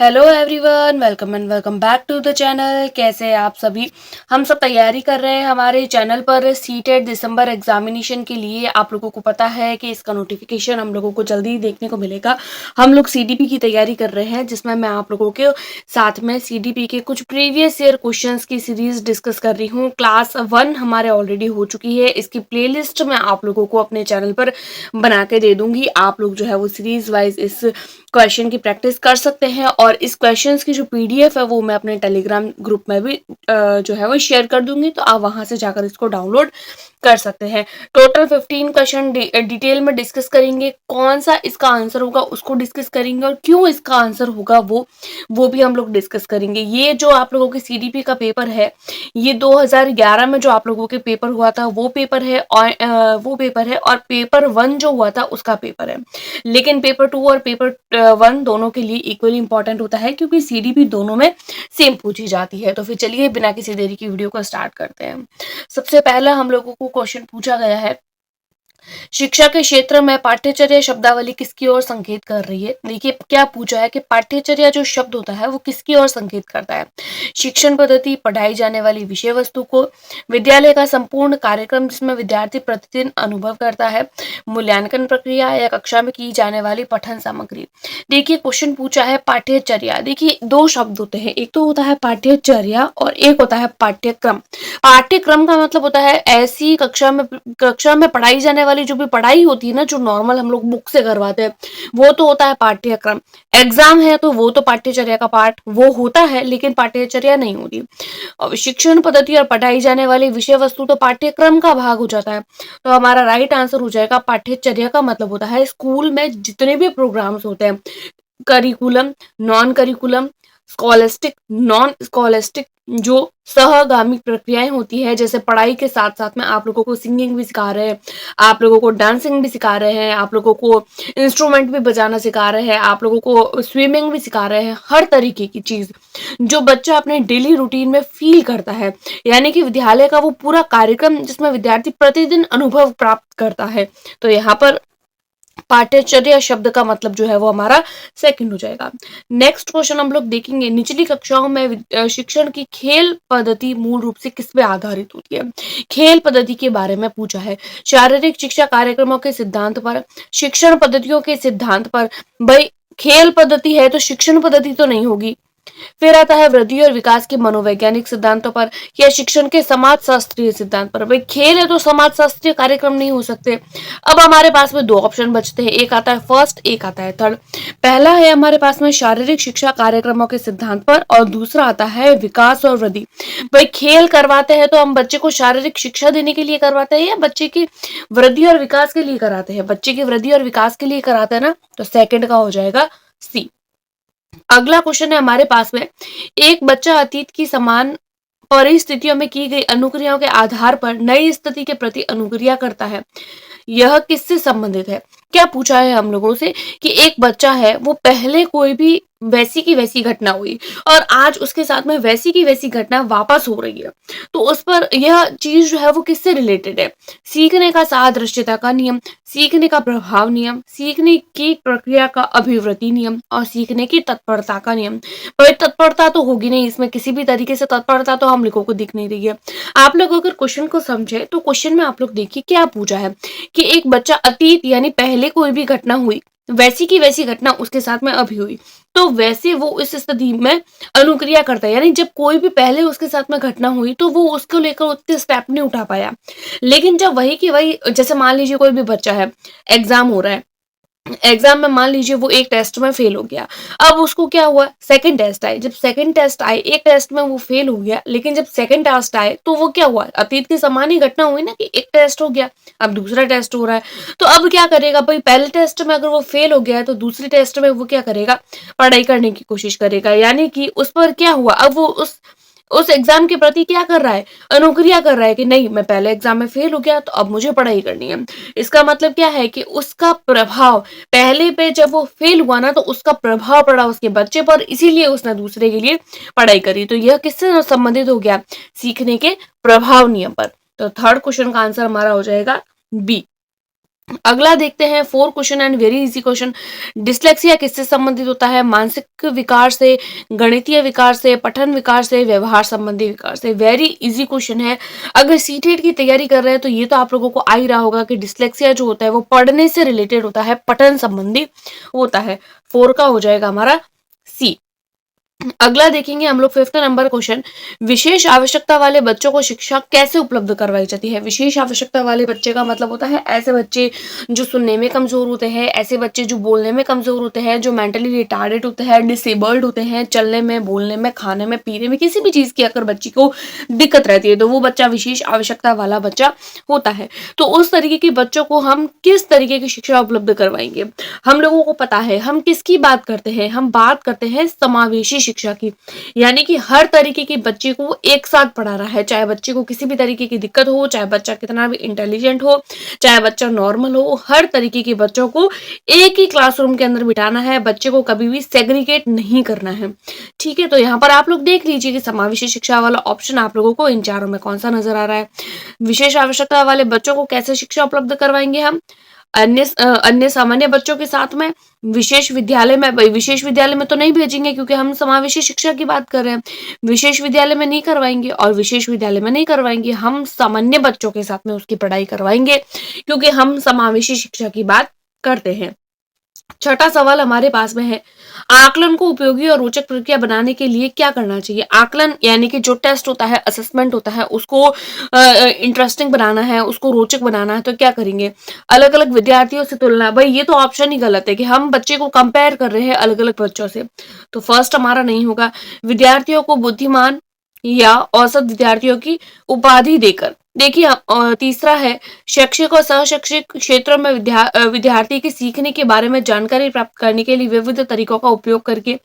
Hello everyone, welcome and welcome back to the channel. कैसे हैं आप सभी। हम सब तैयारी कर रहे हैं हमारे चैनल पर सीटेट दिसंबर एग्जामिनेशन के लिए। आप लोगों को पता है कि इसका नोटिफिकेशन हम लोगों को जल्दी ही देखने को मिलेगा। हम लोग सीडीपी की तैयारी कर रहे हैं, जिसमें मैं आप लोगों के साथ में सीडीपी के कुछ प्रीवियस ईयर क्वेश्चंस की सीरीज डिस्कस कर रही हूँ। क्लास 1 हमारे ऑलरेडी हो चुकी है। इसकी प्लेलिस्ट मैं आप लोगों को अपने चैनल पर बना के दे दूंगी। आप लोग जो है वो सीरीज वाइज इस क्वेश्चन की प्रैक्टिस कर सकते हैं, और इस क्वेश्चंस की जो पीडीएफ है वो मैं अपने टेलीग्राम ग्रुप में भी जो है वो शेयर कर दूंगी, तो आप वहां से जाकर इसको डाउनलोड कर सकते हैं। टोटल 15 क्वेश्चन डिटेल में डिस्कस करेंगे। कौन सा इसका आंसर होगा उसको डिस्कस करेंगे, और क्यों इसका आंसर होगा वो भी हम लोग डिस्कस करेंगे। ये जो आप लोगों के सीडीपी का पेपर है, ये 2011 में जो आप लोगों के पेपर हुआ था वो पेपर है, और पेपर 1 जो हुआ था उसका पेपर है। लेकिन पेपर 2 और पेपर 1 दोनों के लिए इक्वली इंपॉर्टेंट होता है, क्योंकि सीडीपी दोनों में सेम पूछी जाती है। तो फिर चलिए बिना किसी देरी की वीडियो को स्टार्ट करते हैं। सबसे पहला हम लोगों को क्वेश्चन पूछा गया है, शिक्षा के क्षेत्र में पाठ्यचर्या शब्दावली किसकी ओर संकेत कर रही है। देखिए क्या पूछा है कि पाठ्यचर्या जो शब्द होता है वो किसकी ओर संकेत करता है। शिक्षण पद्धति, पढ़ाई जाने वाली विषय वस्तु को, विद्यालय का संपूर्ण कार्यक्रम जिसमें विद्यार्थी प्रतिदिन अनुभव करता है, मूल्यांकन प्रक्रिया या कक्षा में की जाने वाली पठन सामग्री। देखिए क्वेश्चन पूछा है पाठ्यचर्या। देखिए दो शब्द होते हैं, एक तो होता है पाठ्यचर्या और एक होता है पाठ्यक्रम। पाठ्यक्रम का मतलब होता है ऐसी कक्षा में पढ़ाई जाने वाली जो भी पढ़ाई होती है ना, जो नॉर्मल हम लोग बुक से करवाते हैं, वो तो होता है पाठ्यक्रम। एग्जाम है तो वो तो पाठ्यचर्या का पार्ट वो होता है, लेकिन पाठ्यचर्या नहीं होती। और शिक्षण पद्धति और पढ़ाई जाने वाली विषय वस्तु तो पाठ्यक्रम का भाग हो जाता है। तो हमारा राइट आंसर हो जाएगा पाठ्यचर्या का मतलब होता है स्कूल में जितने भी प्रोग्राम्स होते हैं, curriculum, non curriculum, scholastic, non scholastic, जो सहगामी प्रक्रियाएं होती है। जैसे पढ़ाई के साथ साथ में आप लोगों को सिंगिंग भी सिखा रहे हैं, आप लोगों को डांसिंग भी सिखा रहे हैं, आप लोगों को इंस्ट्रूमेंट भी बजाना सिखा रहे हैं, आप लोगों को स्विमिंग भी सिखा रहे हैं। हर तरीके की चीज जो बच्चा अपने डेली रूटीन में फील करता है, यानी कि विद्यालय का वो पूरा कार्यक्रम जिसमें विद्यार्थी प्रतिदिन अनुभव प्राप्त करता है। तो यहाँ पर पाठ्यचर्या शब्द का मतलब जो है वो हमारा सेकंड हो जाएगा। नेक्स्ट क्वेश्चन हम लोग देखेंगे, निचली कक्षाओं में शिक्षण की खेल पद्धति मूल रूप से किस पे आधारित होती है। खेल पद्धति के बारे में पूछा है। शारीरिक शिक्षा कार्यक्रमों के सिद्धांत पर, शिक्षण पद्धतियों के सिद्धांत पर। भाई खेल पद्धति है तो शिक्षण पद्धति तो नहीं होगी। फिर आता है वृद्धि और विकास के मनोवैज्ञानिक सिद्धांतों पर, या शिक्षण के समाज शास्त्रीय सिद्धांत पर। भाई खेल है तो समाज शास्त्रीय कार्यक्रम नहीं हो सकते। अब हमारे पास में दो ऑप्शन बचते हैं, एक आता है फर्स्ट, एक आता है थर्ड। पहला है हमारे पास में शारीरिक शिक्षा कार्यक्रमों के सिद्धांत पर, और दूसरा आता है विकास और वृद्धि। भाई खेल करवाते हैं तो हम बच्चे को शारीरिक शिक्षा देने के लिए करवाते हैं, या बच्चे की वृद्धि और विकास के लिए कराते हैं। बच्चे की वृद्धि और विकास के लिए कराते हैं ना, तो सेकंड का हो जाएगा सी। अगला क्वेश्चन है हमारे पास में, एक बच्चा अतीत की समान परिस्थितियों में की गई अनुक्रियाओं के आधार पर नई स्थिति के प्रति अनुक्रिया करता है। यह किससे संबंधित है। क्या पूछा है हम लोगों से कि एक बच्चा है, वो पहले कोई भी वैसी की वैसी घटना हुई और आज उसके साथ में वैसी की वैसी घटना वापस हो रही है, तो उस पर यह चीज जो है वो किससे रिलेटेड है। सीखने का सादृश्यता का नियम, सीखने का प्रभाव नियम, सीखने की प्रक्रिया का अभिवृद्धि नियम, और सीखने की तत्परता का नियम। पर तत्परता तो होगी नहीं इसमें, किसी भी तरीके से तत्परता तो हम लोगों को दिख नहीं रही है। आप लोग अगर क्वेश्चन को समझे तो क्वेश्चन में आप लोग देखिए क्या पूछा है कि एक बच्चा अतीत यानी पहले कोई भी घटना हुई, वैसी की वैसी घटना उसके साथ में अभी हुई, तो वैसे वो इस स्थिति में अनुक्रिया करता है। यानी जब कोई भी पहले उसके साथ में घटना हुई तो वो उसको लेकर उतने स्टेप नहीं उठा पाया, लेकिन जब वही की वही, जैसे मान लीजिए कोई भी बच्चा है, एग्जाम हो रहा है, एग्जाम में मान लीजिए वो एक टेस्ट में फेल हो गया। अब उसको क्या हुआ, सेकंड टेस्ट आए, जब सेकंड टेस्ट आए, एक टेस्ट में वो फेल हो गया, लेकिन जब सेकंड टेस्ट आए तो वो क्या हुआ, अतीत की समान ही घटना हुई ना, कि एक टेस्ट हो गया, अब दूसरा टेस्ट हो रहा है। तो अब क्या करेगा भाई, पहले टेस्ट में अगर वो फेल हो गया है तो दूसरे टेस्ट में वो क्या करेगा, पढ़ाई करने की कोशिश करेगा। यानी कि उस पर क्या हुआ, अब वो उस एग्जाम के प्रति क्या कर रहा है, अनुक्रिया कर रहा है कि नहीं, मैं पहले एग्जाम में फेल हो गया तो अब मुझे पढ़ाई करनी है। इसका मतलब क्या है कि उसका प्रभाव पहले पे जब वो फेल हुआ ना, तो उसका प्रभाव पड़ा उसके बच्चे पर, इसीलिए उसने दूसरे के लिए पढ़ाई करी। तो यह किससे संबंधित हो गया, सीखने के प्रभाव नियम पर। तो थर्ड क्वेश्चन का आंसर हमारा हो जाएगा बी। अगला देखते हैं 4 question and very easy question. Dyslexia किससे संबंधित होता है? मानसिक विकार से, गणितीय विकार से, पठन विकार से, व्यवहार संबंधी विकार से। वेरी इजी क्वेश्चन है। अगर सीटेट की तैयारी कर रहे हैं तो ये तो आप लोगों को आ ही रहा होगा कि डिसलेक्सिया जो होता है वो पढ़ने से रिलेटेड होता है, पठन संबंधी होता है। 4 का हो जाएगा हमारा सी। अगला देखेंगे हम लोग 5th नंबर क्वेश्चन। विशेष आवश्यकता वाले बच्चों को शिक्षा कैसे उपलब्ध करवाई जाती है? विशेष आवश्यकता वाले बच्चे का मतलब होता है ऐसे बच्चे जो सुनने में कमजोर होते हैं, ऐसे बच्चे जो बोलने में कमजोर होते हैं, जो मेंटली रिटार्डेड होते हैं, डिसेबल्ड होते हैं, चलने में, बोलने में, खाने में, पीने में, किसी भी चीज की अगर बच्ची को दिक्कत रहती है तो वो बच्चा विशेष आवश्यकता वाला बच्चा होता है। तो उस तरीके के बच्चों को हम किस तरीके की शिक्षा उपलब्ध करवाएंगे? हम लोगों को पता है हम किसकी बात करते हैं, हम बात करते हैं समावेशी शिक्षा की। यानी कि हर तरीके के बच्चे को एक साथ पढ़ाना है, चाहे बच्चे को किसी भी तरीके की दिक्कत हो, चाहे बच्चा कितना भी इंटेलिजेंट हो, चाहे बच्चा नॉर्मल हो, हर तरीके के बच्चों को एक ही क्लासरूम के अंदर बिठाना है। बच्चे को कभी भी सेग्रीगेट नहीं करना है। ठीक है, तो यहाँ पर आप लोग देख लीजिए कि समावेशी शिक्षा वाला ऑप्शन आप लोगों को इन चारों में कौन सा नजर आ रहा है। विशेष आवश्यकता वाले बच्चों को कैसे शिक्षा उपलब्ध करवाएंगे हम? अन्य सामान्य बच्चों के साथ में, विशेष विद्यालय में। विशेष विद्यालय में तो नहीं भेजेंगे क्योंकि हम समावेशी शिक्षा की बात कर रहे हैं। विशेष विद्यालय में नहीं करवाएंगे और विशेष विद्यालय में नहीं करवाएंगे, हम सामान्य बच्चों के साथ में उसकी पढ़ाई करवाएंगे क्योंकि हम समावेशी शिक्षा की बात करते हैं। छठा सवाल हमारे पास में है, आकलन को उपयोगी और रोचक प्रक्रिया बनाने के लिए क्या करना चाहिए? आकलन यानी कि जो टेस्ट होता है, असेसमेंट होता है, उसको इंटरेस्टिंग बनाना है, उसको रोचक बनाना है तो क्या करेंगे? अलग अलग विद्यार्थियों से तुलना। भाई ये तो ऑप्शन ही गलत है कि हम बच्चे को कंपेयर कर रहे हैं अलग अलग बच्चों से, तो फर्स्ट हमारा नहीं होगा। विद्यार्थियों को बुद्धिमान या औसत विद्यार्थियों की उपाधि देकर। देखिए तीसरा है, शैक्षिक और सहशैक्षिक क्षेत्रों में विद्यार्थी के सीखने के बारे में जानकारी प्राप्त करने के लिए विविध तरीकों का उपयोग करके,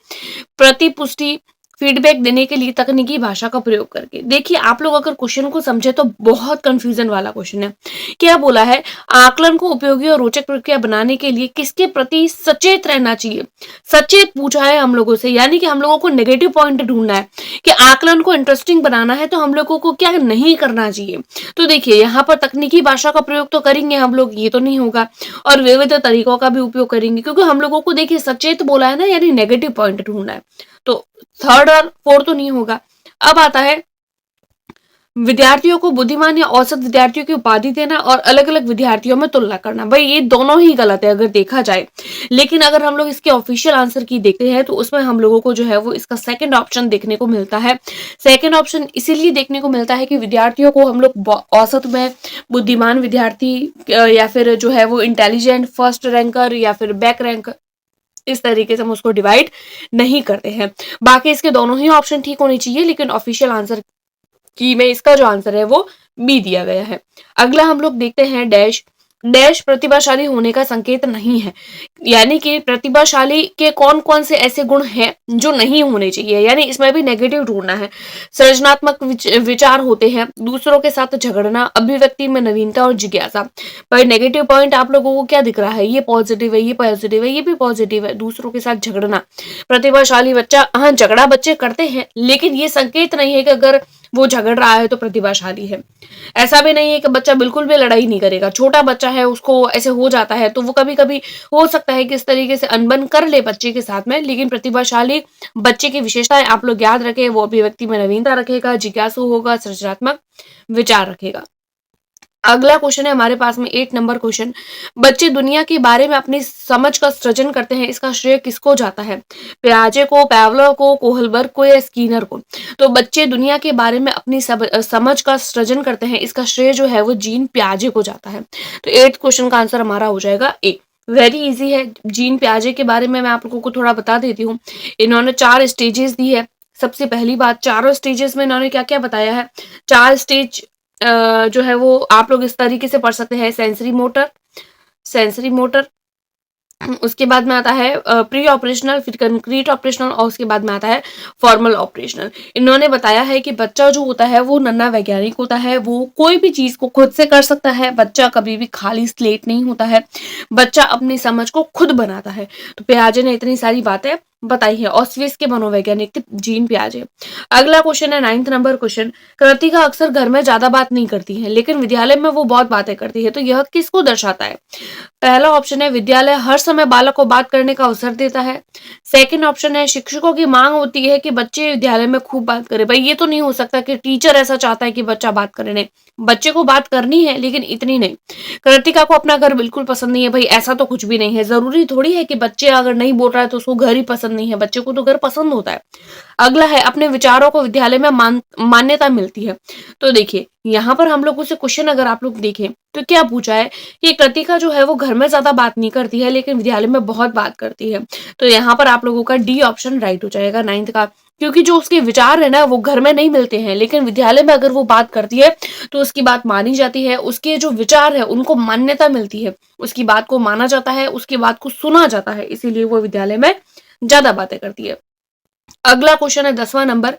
प्रतिपुष्टि फीडबैक देने के लिए तकनीकी भाषा का प्रयोग करके। देखिए आप लोग अगर क्वेश्चन को समझे तो बहुत कंफ्यूजन वाला क्वेश्चन है। क्या बोला है? आकलन को उपयोगी और रोचक प्रक्रिया बनाने के लिए किसके प्रति सचेत रहना चाहिए? सचेत पूछा है हम लोगों से, यानी कि हम लोगों को नेगेटिव पॉइंट ढूंढना है कि आकलन को इंटरेस्टिंग बनाना है तो हम लोगों को क्या नहीं करना चाहिए। तो देखिए यहाँ पर तकनीकी भाषा का प्रयोग तो करेंगे हम लोग, ये तो नहीं होगा, और विविध तरीकों का भी उपयोग करेंगे क्योंकि हम लोगों को देखिए सचेत बोला है ना, यानी नेगेटिव पॉइंट ढूंढना है, तो थर्ड और फोर्थ तो नहीं होगा। अब आता है विद्यार्थियों को बुद्धिमान या औसत विद्यार्थियों की उपाधि देना और अलग अलग विद्यार्थियों में तुलना करना। भाई ये दोनों ही गलत है अगर देखा जाए, लेकिन अगर हम लोग इसके ऑफिशियल आंसर की देखते हैं तो उसमें हम लोगों को जो है वो इसका सेकंड ऑप्शन देखने को मिलता है। सेकंड ऑप्शन इसीलिए देखने को मिलता है कि विद्यार्थियों को हम लोग औसत में बुद्धिमान विद्यार्थी या फिर जो है वो इंटेलिजेंट, फर्स्ट रैंकर या फिर बैक रैंकर, इस तरीके से हम उसको डिवाइड नहीं करते हैं। बाकी इसके दोनों ही ऑप्शन ठीक होने चाहिए, लेकिन ऑफिशियल आंसर की में इसका जो आंसर है वो बी दिया गया है। अगला हम लोग देखते हैं डैश। डैश प्रतिभाशाली होने का संकेत नहीं है, यानी कि प्रतिभाशाली के कौन कौन से ऐसे गुण हैं जो नहीं होने चाहिए, यानी इसमें भी नेगेटिव ढूंढना है। सृजनात्मक विचार होते हैं, दूसरों के साथ झगड़ना, अभिव्यक्ति में नवीनता और जिज्ञासा। पर नेगेटिव पॉइंट आप लोगों को क्या दिख रहा है? ये पॉजिटिव है, ये पॉजिटिव है, ये भी पॉजिटिव है। दूसरों के साथ झगड़ना, प्रतिभाशाली बच्चा, हाँ झगड़ा बच्चे करते हैं, लेकिन ये संकेत नहीं है कि अगर वो झगड़ रहा है तो प्रतिभाशाली है। ऐसा भी नहीं है कि बच्चा बिल्कुल भी लड़ाई नहीं करेगा। छोटा बच्चा है, उसको ऐसे हो जाता है तो वो कभी कभी हो सकता है कि इस तरीके से अनबन कर ले बच्चे के साथ में, लेकिन प्रतिभाशाली बच्चे की विशेषताएं आप लोग याद रखें, वो अभिव्यक्ति में नवीनता रखेगा, जिज्ञासु होगा, सृजनात्मक विचार रखेगा। अगला क्वेश्चन है हमारे पास में 8 नंबर क्वेश्चन। बच्चे दुनिया के बारे में अपनी समझ का सृजन करते हैं, इसका श्रेय किसको जाता है? पियाजे को, पैवलोव को, कोहलबर्ग को या स्कीनर को? तो बच्चे दुनिया के बारे में अपनी समझ का सृजन करते हैं, इसका श्रेय जो है वो जीन पियाजे को जाता है। तो 8th क्वेश्चन का आंसर हमारा हो जाएगा ए। वेरी इजी है। जीन पियाजे के बारे में मैं आप लोगों को थोड़ा बता देती हूँ। इन्होंने 4 स्टेजेस दी है। सबसे पहली बात, चारों स्टेजेस में इन्होंने क्या क्या बताया है? 4 स्टेज जो है वो आप लोग इस तरीके से पढ़ सकते हैं। सेंसरी मोटर, उसके बाद में आता है प्री ऑपरेशनल, फिर कंक्रीट ऑपरेशनल और उसके बाद में आता है फॉर्मल ऑपरेशनल। इन्होंने बताया है कि बच्चा जो होता है वो नन्हा वैज्ञानिक होता है, वो कोई भी चीज को खुद से कर सकता है। बच्चा कभी भी खाली स्लेट नहीं होता है, बच्चा अपनी समझ को खुद बनाता है। तो पियाजे ने इतनी सारी बातें बताइए ऑस्ट्रिच के मनोवैज्ञानिक जीन पियाजे। अगला क्वेश्चन है 9th नंबर क्वेश्चन। कृतिका अक्सर घर में ज्यादा बात नहीं करती है लेकिन विद्यालय में वो बहुत बातें करती है, तो यह किसको दर्शाता है? पहला ऑप्शन है विद्यालय हर समय बालक को बात करने का अवसर देता है। सेकंड ऑप्शन है शिक्षकों की मांग होती है कि बच्चे विद्यालय में खूब बात करें। भाई ये तो नहीं हो सकता कि टीचर ऐसा चाहता है कि बच्चा बात करे, नहीं, बच्चे को बात करनी है लेकिन इतनी नहीं। कृतिका को अपना घर बिल्कुल पसंद नहीं है। भाई ऐसा तो कुछ भी नहीं है, जरूरी थोड़ी है कि बच्चे अगर नहीं बोल रहा है तो उसको घर ही पसंद नहीं है, बच्चे को तो घर पसंद होता है। अगला है अपने विचारों को विद्यालय में मान्यता मिलती है। तो देखिए यहाँ पर हम लोग से क्वेश्चन अगर आप लोग देखें तो क्या पूछा है कि कृतिका जो है वो घर में ज्यादा बात नहीं करती है लेकिन विद्यालय में बहुत बात करती है। तो यहाँ पर आप लोगों का डी ऑप्शन राइट हो जाएगा 9th का, क्योंकि जो उसके विचार है ना वो घर में नहीं मिलते हैं लेकिन विद्यालय में अगर वो बात करती है तो उसकी बात मानी जाती है, उसके जो विचार है उनको मान्यता मिलती है, उसकी बात को माना जाता है, उसकी बात को सुना जाता है, इसीलिए वो विद्यालय में ज्यादा बातें करती है। अगला क्वेश्चन है 10वां नंबर।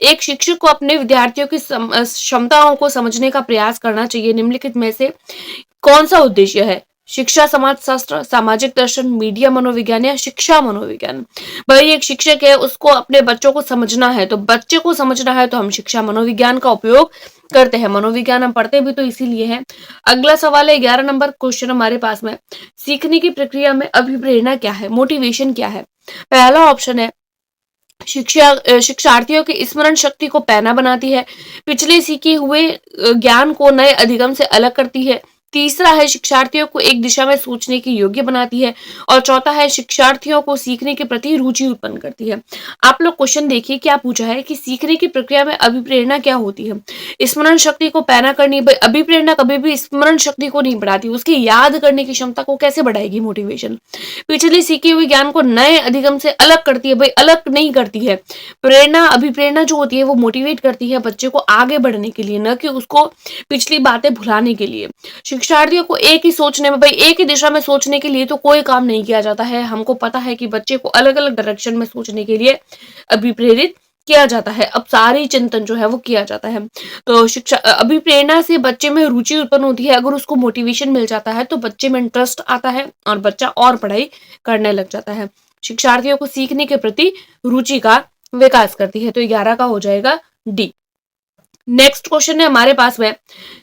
एक शिक्षक को अपने विद्यार्थियों की क्षमताओं को समझने का प्रयास करना चाहिए। निम्नलिखित में से कौन सा उद्देश्य है? शिक्षा, समाज शास्त्र, सामाजिक दर्शन, मीडिया मनोविज्ञान या शिक्षा मनोविज्ञान। भाई एक शिक्षक है उसको अपने बच्चों को समझना है, तो बच्चे को समझना है तो हम शिक्षा मनोविज्ञान का उपयोग करते हैं। मनोविज्ञान हम पढ़ते भी तो इसीलिए है। अगला सवाल है 11 नंबर क्वेश्चन हमारे पास में। सीखने की प्रक्रिया में अभिप्रेरणा क्या है? मोटिवेशन क्या है? पहला ऑप्शन है शिक्षार्थियों की स्मरण शक्ति को पैना बनाती है। पिछले सीखे हुए ज्ञान को नए अधिगम से अलग करती है। तीसरा है शिक्षार्थियों को एक दिशा में सोचने की योग्य बनाती है। और चौथा है शिक्षार्थियों को सीखने के प्रति रुचि उत्पन्न करती है। आप लोग क्वेश्चन देखिए क्या पूछा है कि सीखने की प्रक्रिया में अभिप्रेरणा क्या होती है? स्मरण शक्ति को पैना करनी। अभिप्रेरणा कभी भी स्मरण शक्ति को नहीं बढ़ाती, उसकी याद करने की क्षमता को कैसे बढ़ाएगी? मोटिवेशन। पिछले सीखे हुए ज्ञान को नए अधिगम से अलग करती है। भाई अलग नहीं करती है। प्रेरणा, अभिप्रेरणा जो होती है वो मोटिवेट करती है बच्चे को आगे बढ़ने के लिए, न कि उसको पिछली बातें भुलाने के लिए। शिक्षार्थियों को एक ही सोचने में, भाई एक ही दिशा में सोचने के लिए तो कोई काम नहीं किया जाता है। हमको पता है कि बच्चे को अलग अलग डायरेक्शन में सोचने के लिए अभिप्रेरित किया जाता है, अब सारी चिंतन जो है वो किया जाता है। तो शिक्षा अभिप्रेरणा से बच्चे में रुचि उत्पन्न होती है। अगर उसको मोटिवेशन मिल जाता है तो बच्चे में इंटरेस्ट आता है और बच्चा और पढ़ाई करने लग जाता है। शिक्षार्थियों को सीखने के प्रति रुचि का विकास करती है। तो 11 का हो जाएगा डी। नेक्स्ट क्वेश्चन है हमारे पास में,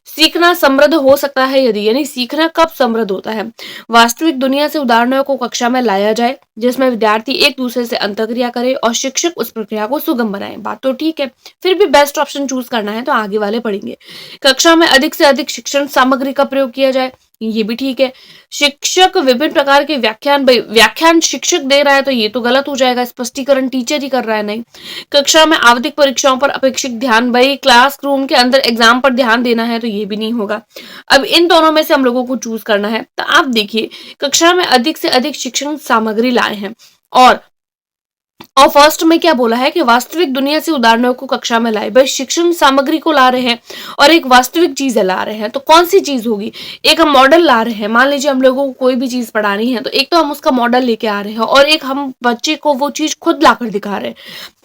सीखना समृद्ध हो सकता है यदि, यानी सीखना कब समृद्ध होता है? वास्तविक दुनिया से उदाहरणों को कक्षा में लाया जाए जिसमें विद्यार्थी एक दूसरे से अंतर्क्रिया करे और शिक्षक उस प्रक्रिया को सुगम बनाए। बात तो ठीक है, फिर भी बेस्ट ऑप्शन चूज करना है तो आगे वाले पढ़ेंगे। कक्षा में अधिक से अधिक शिक्षण सामग्री का प्रयोग किया जाए, ये भी ठीक है। शिक्षक विभिन्न प्रकार के व्याख्यान शिक्षक दे रहा है तो ये तो गलत हो जाएगा, स्पष्टीकरण टीचर ही कर रहा है, नहीं। कक्षा में आवधिक परीक्षाओं पर अपेक्षित ध्यान, भाई क्लासरूम के अंदर एग्जाम पर ध्यान देना है तो ये भी नहीं होगा। अब इन दोनों में से हम लोगों को चूज करना है। तो आप देखिए कक्षा में अधिक से अधिक शिक्षण सामग्री लाए हैं और फर्स्ट में क्या बोला है कि वास्तविक दुनिया से उदाहरणों को कक्षा में लाए। भाई शिक्षण सामग्री को ला रहे हैं और एक वास्तविक चीज ला रहे हैं, तो कौन सी चीज होगी? एक हम मॉडल ला रहे हैं। मान लीजिए हम लोगों को कोई भी चीज पढ़ानी है तो एक तो हम उसका मॉडल लेके आ रहे हैं और एक हम बच्चे को वो चीज खुद लाकर दिखा रहे हैं,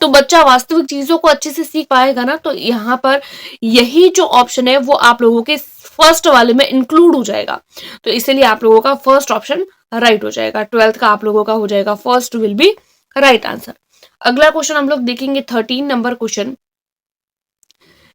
तो बच्चा वास्तविक चीजों को अच्छे से सीख पाएगा ना। तो यहाँ पर यही जो ऑप्शन है वो आप लोगों के फर्स्ट वाले में इंक्लूड हो जाएगा, तो इसीलिए आप लोगों का फर्स्ट ऑप्शन राइट हो जाएगा। 12th का आप लोगों का हो जाएगा first will be right answer. अगला क्वेश्चन हम लोग देखेंगे 13 नंबर क्वेश्चन।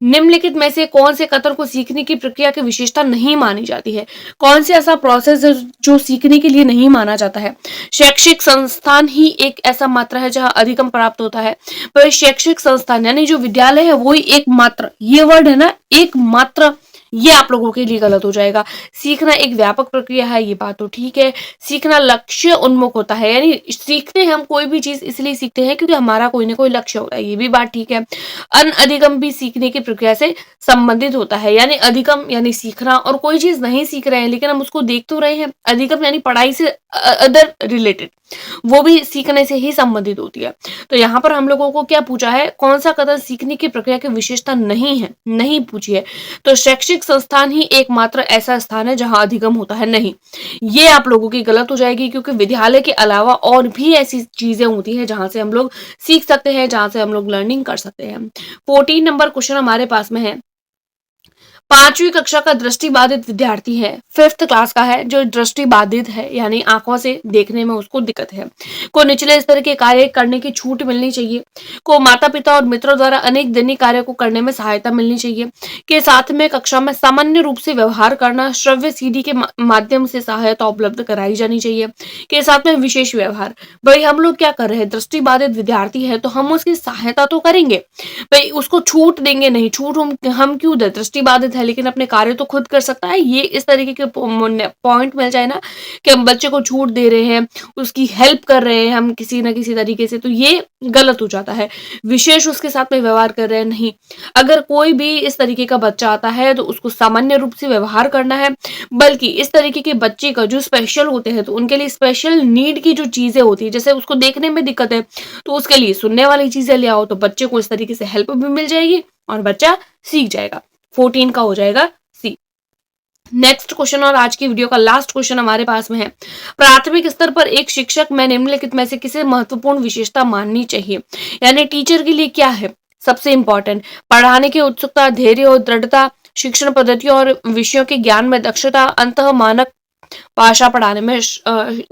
निम्नलिखित में से कौन से कथन को सीखने की प्रक्रिया की विशेषता नहीं मानी जाती है? कौन से ऐसा प्रोसेस है जो सीखने के लिए नहीं माना जाता है? शैक्षिक संस्थान ही एक ऐसा मात्रा है जहां अधिगम प्राप्त होता है। पर शैक्षिक संस्थान यानी जो विद्यालय है वो ही एकमात्र, ये वर्ड है ना एकमात्र, ये आप लोगों के लिए गलत हो जाएगा। सीखना एक व्यापक प्रक्रिया है, ये बात तो ठीक है। सीखना लक्ष्य उन्मुख होता है, यानी सीखते हैं हम कोई भी चीज इसलिए सीखते हैं क्योंकि हमारा कोई ना कोई लक्ष्य होता है, ये भी बात ठीक है। अनअधिगम भी सीखने की प्रक्रिया से संबंधित होता है, यानी अधिगम यानी सीखना, और कोई चीज नहीं सीख रहे हैं लेकिन हम उसको देख तो रहे हैं। अधिगम यानी पढ़ाई से अदर रिलेटेड, वो भी सीखने से ही संबंधित होती है। तो यहाँ पर हम लोगों को क्या पूछा है, कौन सा कथन सीखने की प्रक्रिया की विशेषता नहीं है, नहीं पूछी है। तो शैक्षिक संस्थान ही एकमात्र ऐसा स्थान है जहां अधिगम होता है, नहीं, ये आप लोगों की गलत हो जाएगी, क्योंकि विद्यालय के अलावा और भी ऐसी चीजें होती है जहां से हम लोग सीख सकते हैं, जहां से हम लोग लर्निंग कर सकते हैं। 14 नंबर क्वेश्चन हमारे पास में है, 5वीं कक्षा का दृष्टिबाधित विद्यार्थी है, 5th क्लास का है, जो दृष्टिबाधित है यानी आंखों से देखने में उसको दिक्कत है, को निचले स्तर के कार्य करने की छूट मिलनी चाहिए, को माता पिता और मित्रों द्वारा अनेक दैनिक कार्य को करने में सहायता मिलनी चाहिए, के साथ में कक्षा में सामान्य रूप से व्यवहार करना, श्रव्य सीडी के माध्यम से सहायता उपलब्ध कराई जानी चाहिए, के साथ में विशेष व्यवहार। भाई हम लोग क्या कर रहे हैं, दृष्टिबाधित विद्यार्थी है तो हम उसकी सहायता तो करेंगे, भाई उसको छूट देंगे नहीं, छूट हम क्यों दे, दृष्टिबाधित है लेकिन अपने कार्य तो खुद कर सकता है। ये इस तरीके के पॉइंट मिल जाए ना कि हम बच्चे को छूट दे रहे हैं, उसकी हेल्प कर रहे हैं हम किसी ना किसी तरीके से, तो ये गलत हो जाता है। विशेष उसके साथ में व्यवहार कर रहे हैं नहीं, अगर कोई भी इस तरीके का बच्चा आता है तो उसको सामान्य रूप से व्यवहार करना है, बल्कि इस तरीके के बच्चे का जो स्पेशल होते हैं तो उनके लिए स्पेशल नीड की जो चीजें होती है, जैसे उसको देखने में दिक्कत है तो उसके लिए सुनने वाली चीजें ले आओ, तो बच्चे को इस तरीके से हेल्प भी मिल जाएगी और बच्चा सीख जाएगा। 14 का हो जाएगा सी। नेक्स्ट क्वेश्चन और आज की वीडियो का लास्ट क्वेश्चन हमारे पास में है, प्राथमिक स्तर पर एक शिक्षक में निम्नलिखित में से किसे महत्वपूर्ण विशेषता माननी चाहिए, यानी टीचर के लिए क्या है सबसे इंपॉर्टेंट, पढ़ाने की उत्सुकता, धैर्य और दृढ़ता, शिक्षण पद्धतियों और विषयों के ज्ञान में दक्षता, अंतः मानक भाषा पढ़ाने में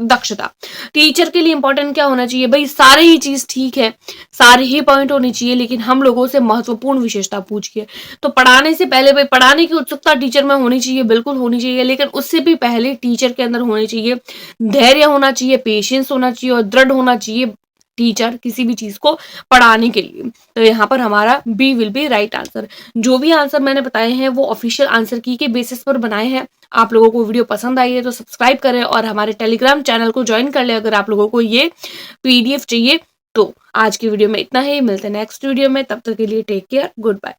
दक्षता। टीचर के लिए इंपॉर्टेंट क्या होना चाहिए, भाई सारी ही चीज ठीक है, सारे ही पॉइंट होने चाहिए, लेकिन हम लोगों से महत्वपूर्ण विशेषता पूछिए। तो पढ़ाने से पहले भाई पढ़ाने की उत्सुकता टीचर में होनी चाहिए, बिल्कुल होनी चाहिए, लेकिन उससे भी पहले टीचर के अंदर होनी चाहिए धैर्य होना चाहिए, पेशेंस होना चाहिए और दृढ़ होना चाहिए टीचर किसी भी चीज को पढ़ाने के लिए। तो यहाँ पर हमारा B will be right answer. जो भी आंसर मैंने बताए हैं वो ऑफिशियल आंसर की के बेसिस पर बनाए हैं। आप लोगों को वीडियो पसंद आई है तो सब्सक्राइब करें और हमारे टेलीग्राम चैनल को ज्वाइन कर लें अगर आप लोगों को ये पीडीएफ चाहिए तो। आज की वीडियो में इतना ही, मिलते हैं नेक्स्ट वीडियो में, तब तक के लिए टेक केयर, गुड बाय।